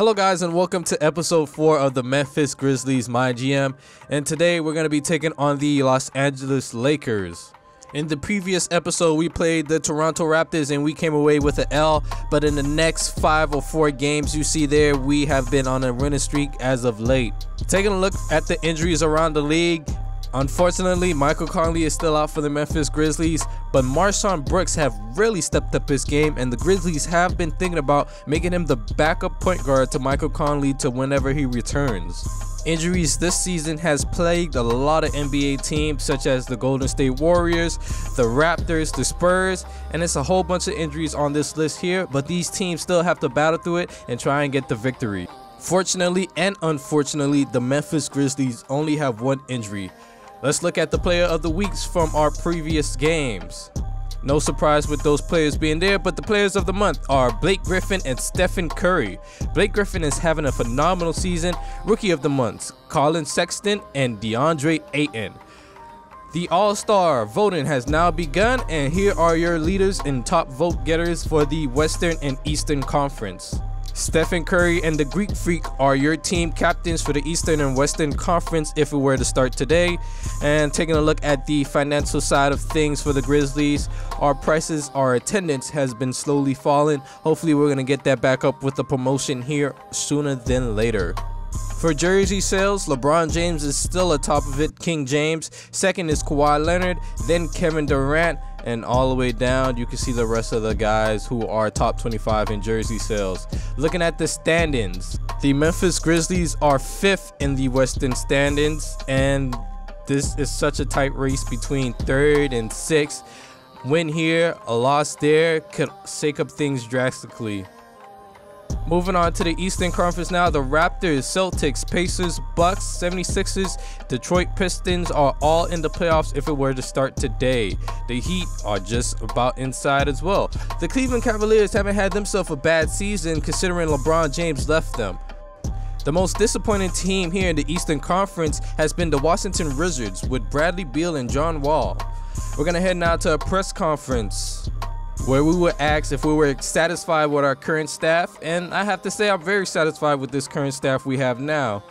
Hello guys, and welcome to episode 4 of the Memphis Grizzlies MyGM, and today we're going to be taking on the Los Angeles Lakers. In the previous episode we played the Toronto Raptors and we came away with an L, but in the next 5 or 4 games you see there, we have been on a winning streak as of late. Taking a look at the injuries around the league, unfortunately, Michael Conley is still out for the Memphis Grizzlies, but Marshawn Brooks have really stepped up his game, and the Grizzlies have been thinking about making him the backup point guard to Michael Conley to whenever he returns. Injuries this season has plagued a lot of NBA teams such as the Golden State Warriors, the Raptors, the Spurs, and it's a whole bunch of injuries on this list here, but these teams still have to battle through it and try and get the victory. Fortunately and unfortunately, the Memphis Grizzlies only have one injury. Let's look at the player of the weeks from our previous games. No surprise with those players being there, but the players of the month are Blake Griffin and Stephen Curry. Blake Griffin is having a phenomenal season. Rookie of the month, Colin Sexton and DeAndre Ayton. The All-Star voting has now begun, and here are your leaders and top vote getters for the Western and Eastern Conference. Stephen Curry and the Greek Freak are your team captains for the Eastern and Western Conference if we were to start today. And taking a look at the financial side of things for the Grizzlies, our attendance has been slowly falling. Hopefully we're going to get that back up with the promotion here sooner than later. For jersey sales, LeBron James is still atop of it, King James. Second is Kawhi Leonard, then Kevin Durant, and all the way down you can see the rest of the guys who are top 25 in jersey sales. Looking at the standings, the Memphis Grizzlies are 5th in the Western standings, and this is such a tight race between 3rd and 6th. Win here, a loss there could shake up things drastically. Moving on to the Eastern Conference now, the Raptors, Celtics, Pacers, Bucks, 76ers, Detroit Pistons are all in the playoffs if it were to start today. The Heat are just about inside as well. The Cleveland Cavaliers haven't had themselves a bad season considering LeBron James left them. The most disappointing team here in the Eastern Conference has been the Washington Wizards with Bradley Beal and John Wall. We're going to head now to a press conference where we were asked if we were satisfied with our current staff, and I have to say I'm very satisfied with this current staff we have now.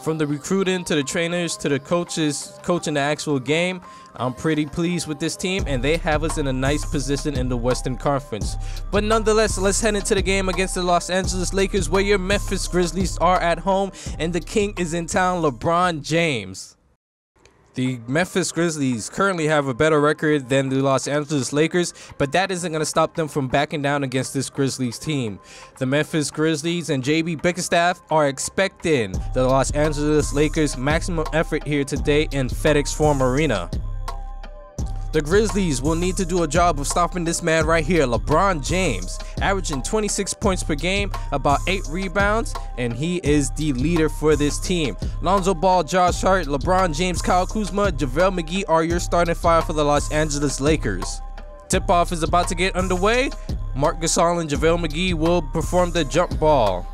From the recruiting to the trainers to the coaches coaching the actual game, I'm pretty pleased with this team, and they have us in a nice position in the Western Conference. But nonetheless, let's head into the game against the Los Angeles Lakers, where your Memphis Grizzlies are at home and the king is in town, LeBron James. The Memphis Grizzlies currently have a better record than the Los Angeles Lakers, but that isn't going to stop them from backing down against this Grizzlies team. The Memphis Grizzlies and JB Bickerstaff are expecting the Los Angeles Lakers maximum effort here today in FedEx Forum Arena. The Grizzlies will need to do a job of stopping this man right here, LeBron James, averaging 26 points per game, about 8 rebounds, and he is the leader for this team. Lonzo Ball, Josh Hart, LeBron James, Kyle Kuzma, JaVale McGee are your starting five for the Los Angeles Lakers. Tip-off is about to get underway. Marc Gasol and JaVale McGee will perform the jump ball.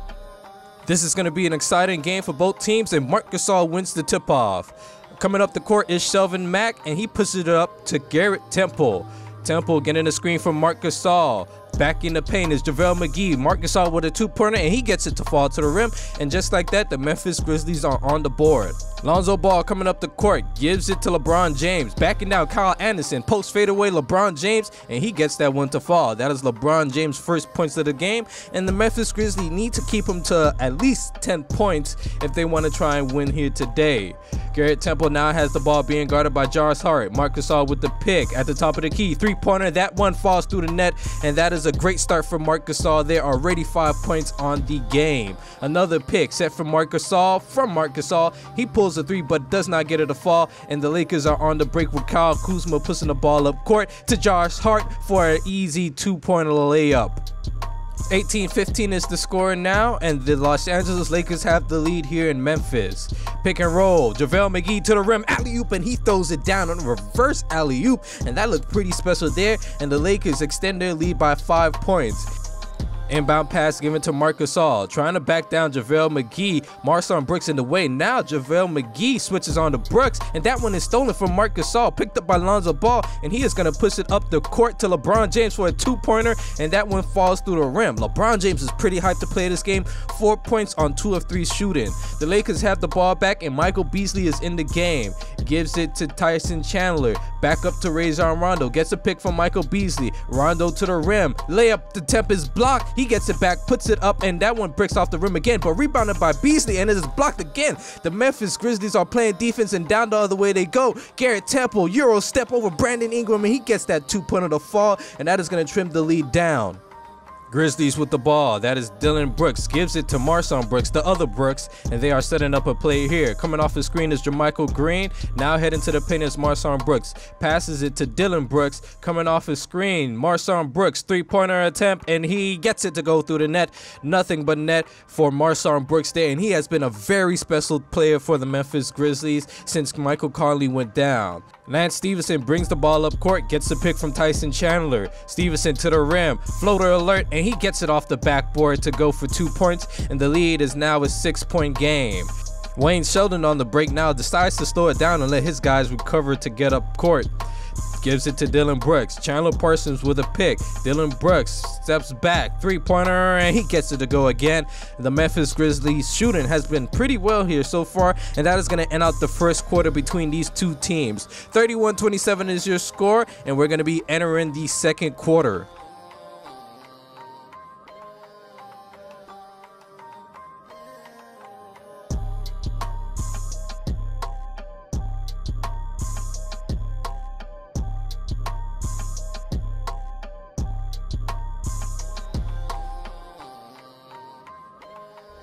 This is going to be an exciting game for both teams, and Marc Gasol wins the tip-off. Coming up the court is Shelvin Mack, and he pushes it up to Garrett Temple. Temple getting a screen from Marc Gasol. Back in the paint is JaVale McGee. Marc Gasol with a 2-pointer, and he gets it to fall to the rim. And just like that, the Memphis Grizzlies are on the board. Lonzo Ball coming up the court, gives it to LeBron James. Backing down Kyle Anderson, post fadeaway LeBron James, and he gets that one to fall. That is LeBron James' first points of the game, and the Memphis Grizzlies need to keep him to at least 10 points if they want to try and win here today. Garrett Temple now has the ball being guarded by Josh Hart. Marc Gasol with the pick at the top of the key. 3-pointer, that one falls through the net, and that is a great start for Marc Gasol. There are already 5 points on the game. Another pick set for Marc Gasol from Marc Gasol. He pulls a 3 but does not get it to fall, and the Lakers are on the break with Kyle Kuzma pushing the ball up court to Josh Hart for an easy 2-pointer layup. 18-15 is the score now, and the Los Angeles Lakers have the lead here in Memphis. Pick and roll, JaVale McGee to the rim, alley-oop, and he throws it down on a reverse alley-oop, and that looked pretty special there, and the Lakers extend their lead by 5 points. Inbound pass given to Marcus Gasol, trying to back down JaVale McGee. Marshawn Brooks in the way. Now JaVale McGee switches on to Brooks, and that one is stolen from Marcus Gasol, picked up by Lonzo Ball, and he is going to push it up the court to LeBron James for a two-pointer, and that one falls through the rim. LeBron James is pretty hyped to play this game. 4 points on 2 of 3 shooting. The Lakers have the ball back, and Michael Beasley is in the game. Gives it to Tyson Chandler. Back up to Rajon Rondo. Gets a pick from Michael Beasley. Rondo to the rim. Layup, the temp is blocked. He gets it back, puts it up, and that one breaks off the rim again, but rebounded by Beasley, and it is blocked again. The Memphis Grizzlies are playing defense, and down the other way they go. Garrett Temple, Euro step over Brandon Ingram, and he gets that two-pointer to fall, and that is going to trim the lead down. Grizzlies with the ball. That is Dillon Brooks. Gives it to Marshawn Brooks, the other Brooks, and they are setting up a play here. Coming off the screen is JaMychal Green. Now heading to the paint is Marshawn Brooks. Passes it to Dillon Brooks. Coming off his screen, Marshawn Brooks, three-pointer attempt, and he gets it to go through the net. Nothing but net for Marshawn Brooks there, and he has been a very special player for the Memphis Grizzlies since Michael Conley went down. Lance Stephenson brings the ball up court, gets the pick from Tyson Chandler. Stevenson to the rim, floater alert, and he gets it off the backboard to go for 2 points, and the lead is now a 6-point game. Wayne Sheldon on the break now decides to slow it down and let his guys recover to get up court. Gives it to Dillon Brooks. Chandler Parsons with a pick. Dillon Brooks steps back, three-pointer, and he gets it to go again. The Memphis Grizzlies shooting has been pretty well here so far, and that is going to end out the first quarter between these two teams. 31-27 is your score, and we're going to be entering the second quarter.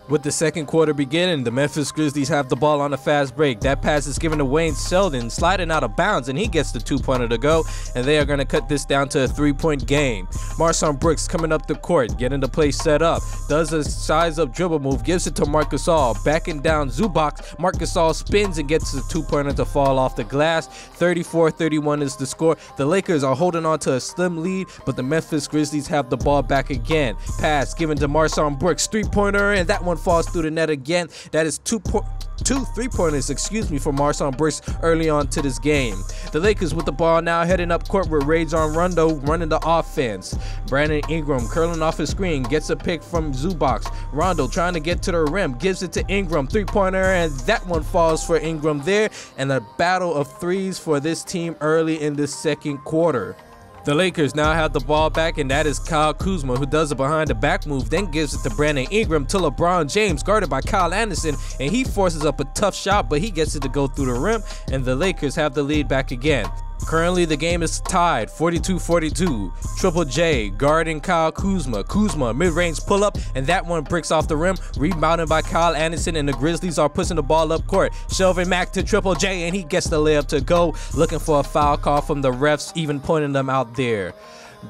With the second quarter beginning, the Memphis Grizzlies have the ball on a fast break. That pass is given to Wayne Sheldon, sliding out of bounds, and he gets the two-pointer to go, and they are going to cut this down to a 3-point game. Marshawn Brooks coming up the court, getting the play set up, does a size-up dribble move, gives it to Marcus Gasol, backing down Zubac. Marcus Gasol spins and gets the two-pointer to fall off the glass. 34-31 is the score. The Lakers are holding on to a slim lead, but the Memphis Grizzlies have the ball back again. Pass given to Marshawn Brooks, three-pointer, and that one falls through the net again. That is two three-pointers, for Marshawn Brooks early on to this game. The Lakers with the ball now heading up court with Rajon Rondo running the offense. Brandon Ingram curling off his screen, gets a pick from Zubac. Rondo trying to get to the rim, gives it to Ingram, three-pointer, and that one falls for Ingram there. And a battle of threes for this team early in the second quarter. The Lakers now have the ball back, and that is Kyle Kuzma, who does a behind-the-back move, then gives it to Brandon Ingram to LeBron James, guarded by Kyle Anderson, and he forces up a tough shot, but he gets it to go through the rim, and the Lakers have the lead back again. Currently, the game is tied, 42-42. Triple J guarding Kyle Kuzma. Kuzma, mid-range pull-up, and that one breaks off the rim. Rebounded by Kyle Anderson, and the Grizzlies are pushing the ball up court. Shelvin Mack to Triple J, and he gets the layup to go. Looking for a foul call from the refs, even pointing them out there.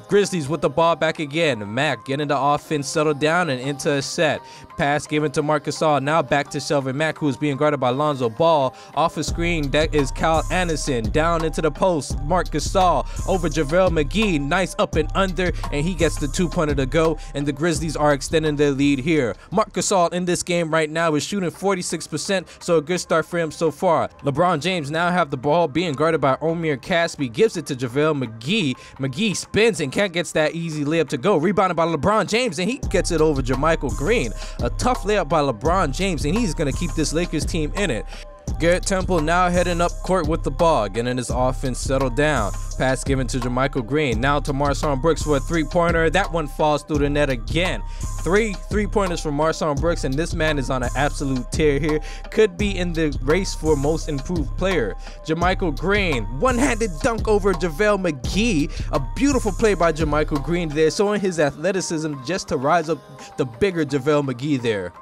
Grizzlies with the ball back again. Mack getting the offense settled down and into a set. Pass given to Marcus Gasol. Now back to Shelvin Mack, who is being guarded by Lonzo Ball. Off a screen, that is Kyle Anderson. Down into the post, Marcus Gasol over JaVale McGee. Nice up and under, and he gets the two-pointer to go, and the Grizzlies are extending their lead here. Marcus Gasol in this game right now is shooting 46%, so a good start for him so far. LeBron James now have the ball being guarded by Omir Caspi. Gives it to JaVale McGee. McGee spins and can't get that easy layup to go. Rebounded by LeBron James, and he gets it over JaMychal Green. A tough layup by LeBron James, and he's going to keep this Lakers team in it. Garrett Temple now heading up court with the ball, getting his offense settled down. Pass given to JaMychal Green. Now to Marshawn Brooks for a three-pointer. That one falls through the net again. Three-pointers from Marshawn Brooks, and this man is on an absolute tear here. Could be in the race for most improved player. JaMychal Green, one-handed dunk over JaVale McGee. A beautiful play by JaMychal Green there, showing his athleticism just to rise up the bigger JaVale McGee there.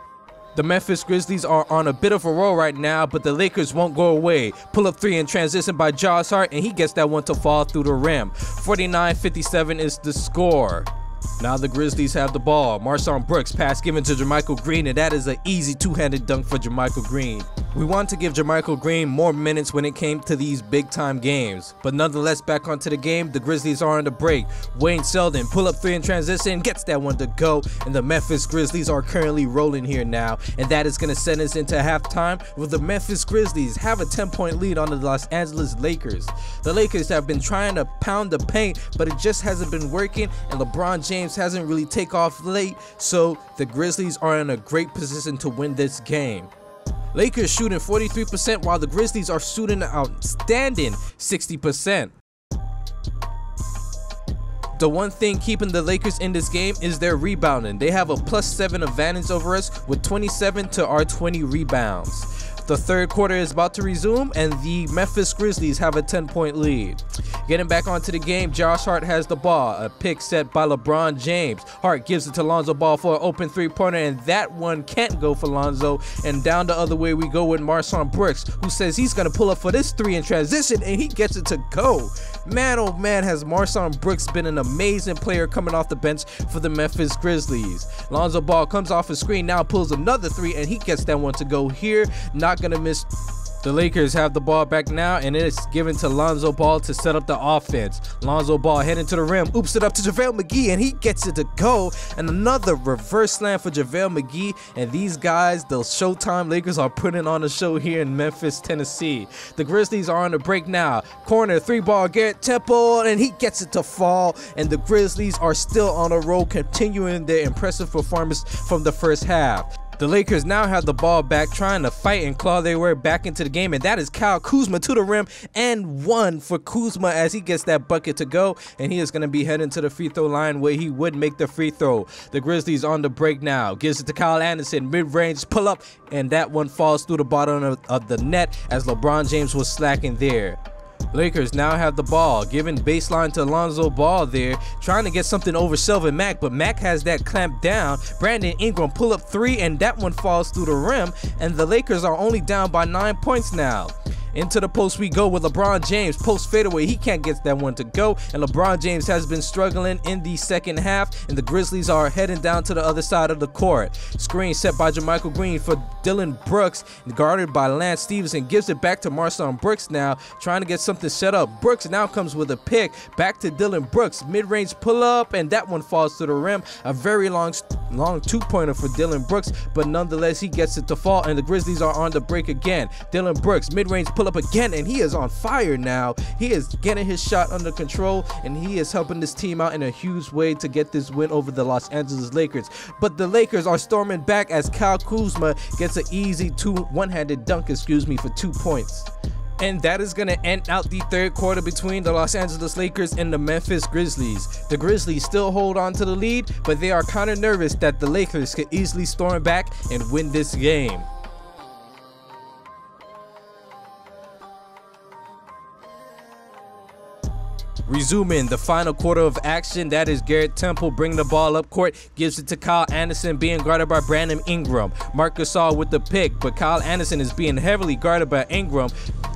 The Memphis Grizzlies are on a bit of a roll right now, but the Lakers won't go away. Pull-up three in transition by Josh Hart, and he gets that one to fall through the rim. 49-57 is the score. Now the Grizzlies have the ball. Marshawn Brooks, pass given to JaMychal Green, and that is an easy two-handed dunk for JaMychal Green. We want to give Jermichael Green more minutes when it came to these big time games, but nonetheless, back onto the game, the Grizzlies are on the break. Wayne Selden pull up 3 in transition, gets that one to go, and the Memphis Grizzlies are currently rolling here now, and that is going to send us into halftime with the Memphis Grizzlies have a 10-point lead on the Los Angeles Lakers. The Lakers have been trying to pound the paint, but it just hasn't been working, and LeBron James hasn't really taken off late, so the Grizzlies are in a great position to win this game. Lakers shooting 43% while the Grizzlies are shooting an outstanding 60%. The one thing keeping the Lakers in this game is their rebounding. They have a +7 advantage over us with 27 to our 20 rebounds. The third quarter is about to resume and the Memphis Grizzlies have a 10-point lead. Getting back onto the game, Josh Hart has the ball. A pick set by LeBron James. Hart gives it to Lonzo Ball for an open 3-pointer, and that one can't go for Lonzo. And down the other way we go with Marshawn Brooks, who says he's going to pull up for this 3 in transition, and he gets it to go. Man, oh man, has Marshawn Brooks been an amazing player coming off the bench for the Memphis Grizzlies. Lonzo Ball comes off his screen, now pulls another 3, and he gets that one to go here. Not gonna miss. The Lakers have the ball back now, and it's given to Lonzo Ball to set up the offense. Lonzo Ball heading to the rim, oops it up to JaVale McGee, and he gets it to go. And another reverse slam for JaVale McGee. And these guys, the Showtime Lakers, are putting on a show here in Memphis, Tennessee. The Grizzlies are on the break now. Corner 3-ball, Garrett Temple, and he gets it to fall. And the Grizzlies are still on a roll, continuing their impressive performance from the first half. The Lakers now have the ball back, trying to fight and claw their way back into the game, and that is Kyle Kuzma to the rim, and 1 for Kuzma as he gets that bucket to go, and he is going to be heading to the free throw line where he would make the free throw. The Grizzlies on the break now, gives it to Kyle Anderson, mid-range pull up, and that one falls through the bottom of the net as LeBron James was slacking there. Lakers now have the ball, giving baseline to Lonzo Ball there, trying to get something over Selvin Mack, but Mack has that clamped down. Brandon Ingram pull up 3, and that one falls through the rim, and the Lakers are only down by 9 points now. Into the post we go with LeBron James, post fadeaway, he can't get that one to go, and LeBron James has been struggling in the second half, and the Grizzlies are heading down to the other side of the court. Screen set by Jermichael Green for Dillon Brooks, guarded by Lance Stevenson, gives it back to Marshawn Brooks now, trying to get something set up. Brooks now comes with a pick, back to Dillon Brooks, mid-range pull up, and that one falls to the rim. A very long 2-pointer for Dillon Brooks, but nonetheless he gets it to fall, and the Grizzlies are on the break again. Dillon Brooks, mid-range pull up again, and he is on fire now. He is getting his shot under control, and he is helping this team out in a huge way to get this win over the Los Angeles Lakers. But the Lakers are storming back as Kyle Kuzma gets an easy one-handed dunk, for 2 points. And that is going to end out the third quarter between the Los Angeles Lakers and the Memphis Grizzlies. The Grizzlies still hold on to the lead, but they are kind of nervous that the Lakers could easily storm back and win this game. Resuming the final quarter of action, that is Garrett Temple bringing the ball up court, gives it to Kyle Anderson, being guarded by Brandon Ingram. Marc Gasol with the pick, but Kyle Anderson is being heavily guarded by Ingram.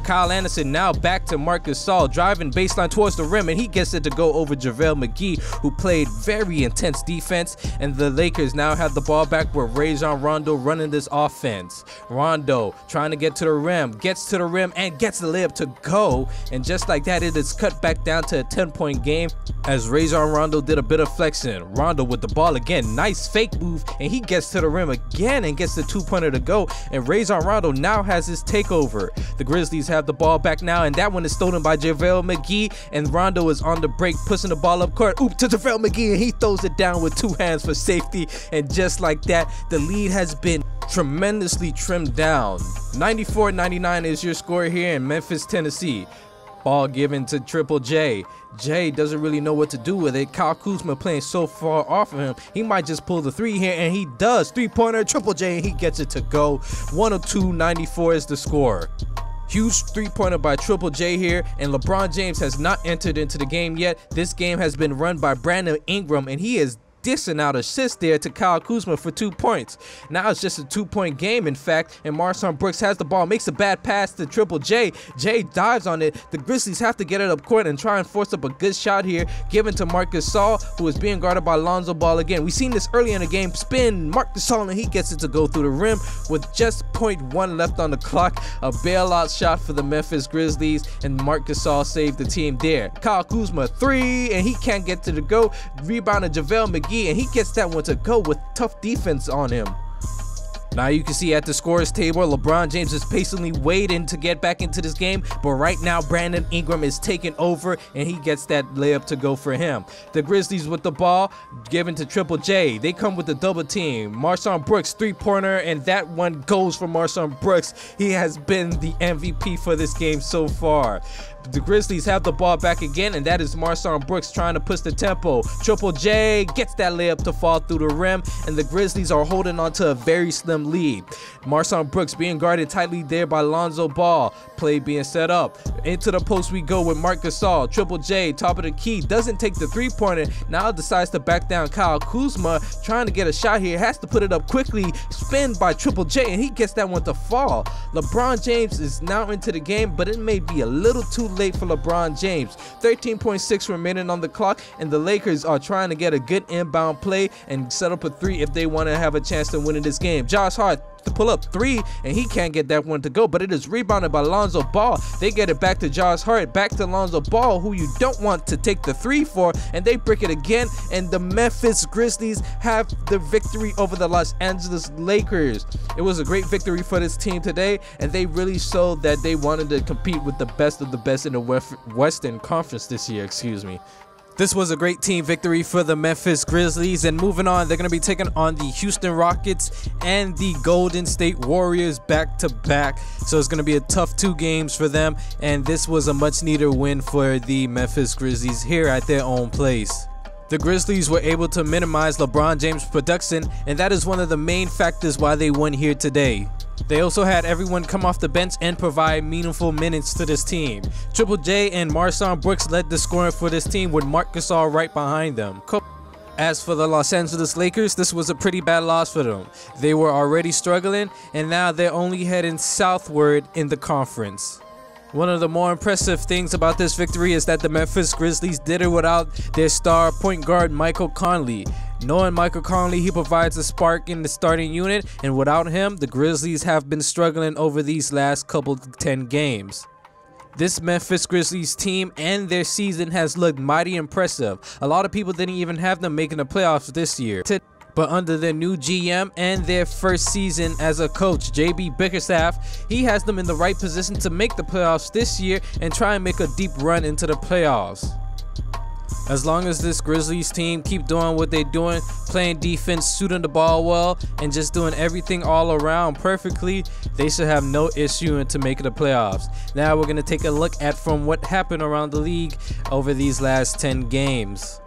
Kyle Anderson now back to Marc Gasol, driving baseline towards the rim, and he gets it to go over JaVale McGee, who played very intense defense. And the Lakers now have the ball back with Rajon Rondo running this offense. Rondo trying to get to the rim, gets to the rim, and gets the layup to go. And just like that, it is cut back down to a 10-point game as Rajon Rondo did a bit of flexing. Rondo with the ball again, nice fake move, and he gets to the rim again and gets the 2-pointer to go. And Rajon Rondo now has his takeover. The Grizzlies have the ball back now, and that one is stolen by JaVale McGee, and Rondo is on the break, pushing the ball up court. Oop to JaVale McGee, and he throws it down with 2 hands for safety. And just like that, the lead has been tremendously trimmed down. 94-99 is your score here in Memphis, Tennessee. Ball given to Triple J. Jay doesn't really know what to do with it. Kyle Kuzma playing so far off of him, he might just pull the 3 here, and he does. 3-pointer, Triple J, and he gets it to go. 102-94 is the score. Huge 3-pointer by Triple J here, and LeBron James has not entered into the game yet. This game has been run by Brandon Ingram, and he is dishing out assist there to Kyle Kuzma for 2 points. Now it's just a 2-point game, in fact, and Marshawn Brooks has the ball, makes a bad pass to Triple J. J dives on it. The Grizzlies have to get it up court and try and force up a good shot here, given to Marc Gasol, who is being guarded by Lonzo Ball again. We've seen this early in the game. Spin, Marc Gasol, and he gets it to go through the rim with just 0.1 left on the clock. A bailout shot for the Memphis Grizzlies, and Marc Gasol saved the team there. Kyle Kuzma 3, and he can't get to the go. Rebound to JaVale McGee, and he gets that one to go with tough defense on him. Now you can see at the scorers table, LeBron James is patiently waiting to get back into this game, but right now Brandon Ingram is taking over and he gets that layup to go for him. The Grizzlies with the ball, given to Triple J. They come with the double team. Marshawn Brooks 3-pointer, and that one goes for Marshawn Brooks. He has been the MVP for this game so far. The Grizzlies have the ball back again, and that is Marshawn Brooks trying to push the tempo. Triple J gets that layup to fall through the rim, and the Grizzlies are holding on to a very slim lead. Marshawn Brooks being guarded tightly there by Lonzo Ball. Play being set up. Into the post we go with Marc Gasol. Triple J, top of the key, doesn't take the 3-pointer. Now decides to back down Kyle Kuzma, trying to get a shot here. Has to put it up quickly. Spin by Triple J, and he gets that one to fall. LeBron James is now into the game, but it may be a little too late for LeBron James. 13.6 remaining on the clock, and the Lakers are trying to get a good inbound play and set up a 3 if they want to have a chance to win in this game. Josh Hart to pull up 3, and he can't get that one to go, but it is rebounded by Lonzo Ball. They get it back to Josh Hart, back to Lonzo Ball, who you don't want to take the 3 for, and they break it again, and the Memphis Grizzlies have the victory over the Los Angeles Lakers. It was a great victory for this team today, and they really showed that they wanted to compete with the best of the best in the Western Conference this year, This was a great team victory for the Memphis Grizzlies, and moving on, they're going to be taking on the Houston Rockets and the Golden State Warriors back to back. So it's going to be a tough 2 games for them, and this was a much needed win for the Memphis Grizzlies here at their own place. The Grizzlies were able to minimize LeBron James' production, and that is one of the main factors why they won here today. They also had everyone come off the bench and provide meaningful minutes to this team. Triple J and Marshawn Brooks led the scoring for this team, with Marc Gasol right behind them. As for the Los Angeles Lakers, this was a pretty bad loss for them. They were already struggling, and now they're only heading southward in the conference. One of the more impressive things about this victory is that the Memphis Grizzlies did it without their star point guard Michael Conley. Knowing Michael Conley, he provides a spark in the starting unit, and without him, the Grizzlies have been struggling over these last couple 10 games. This Memphis Grizzlies team and their season has looked mighty impressive. A lot of people didn't even have them making the playoffs this year. But under their new GM and their first season as a coach, JB Bickerstaff, he has them in the right position to make the playoffs this year and try and make a deep run into the playoffs. As long as this Grizzlies team keep doing what they're doing, playing defense, shooting the ball well, and just doing everything all around perfectly, they should have no issue into making the playoffs. Now we're going to take a look at from what happened around the league over these last 10 games.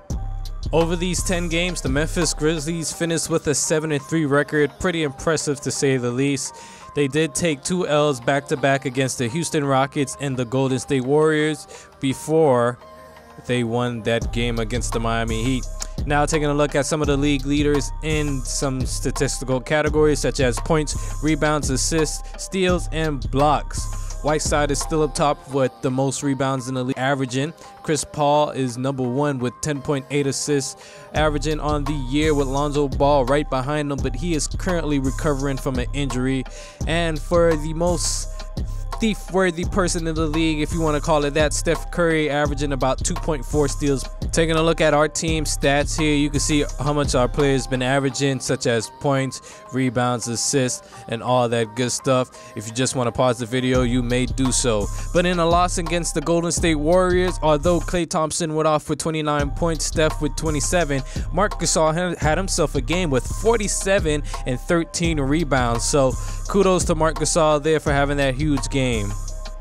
Over these 10 games, the Memphis Grizzlies finished with a 7-3 record, pretty impressive to say the least. They did take 2 L's back-to-back against the Houston Rockets and the Golden State Warriors before they won that game against the Miami Heat. Now taking a look at some of the league leaders in some statistical categories such as points, rebounds, assists, steals, and blocks. Whiteside is still up top with the most rebounds in the league, averaging. Chris Paul is number 1 with 10.8 assists, averaging on the year, with Lonzo Ball right behind him, but he is currently recovering from an injury. And for the most thief-worthy person in the league, if you want to call it that, Steph Curry, averaging about 2.4 steals. Taking a look at our team stats here, you can see how much our players been averaging, such as points, rebounds, assists, and all that good stuff. If you just want to pause the video, you may do so. But in a loss against the Golden State Warriors, although Klay Thompson went off with 29 points, Steph with 27, Marc Gasol had himself a game with 47 and 13 rebounds. So kudos to Marc Gasol there for having that huge game.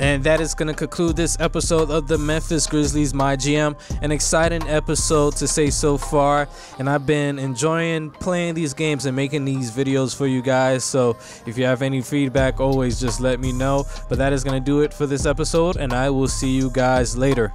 And that is going to conclude this episode of the Memphis Grizzlies MyGM. An exciting episode to say so far, and I've been enjoying playing these games and making these videos for you guys. So if you have any feedback, always just let me know. But that is going to do it for this episode, and I will see you guys later.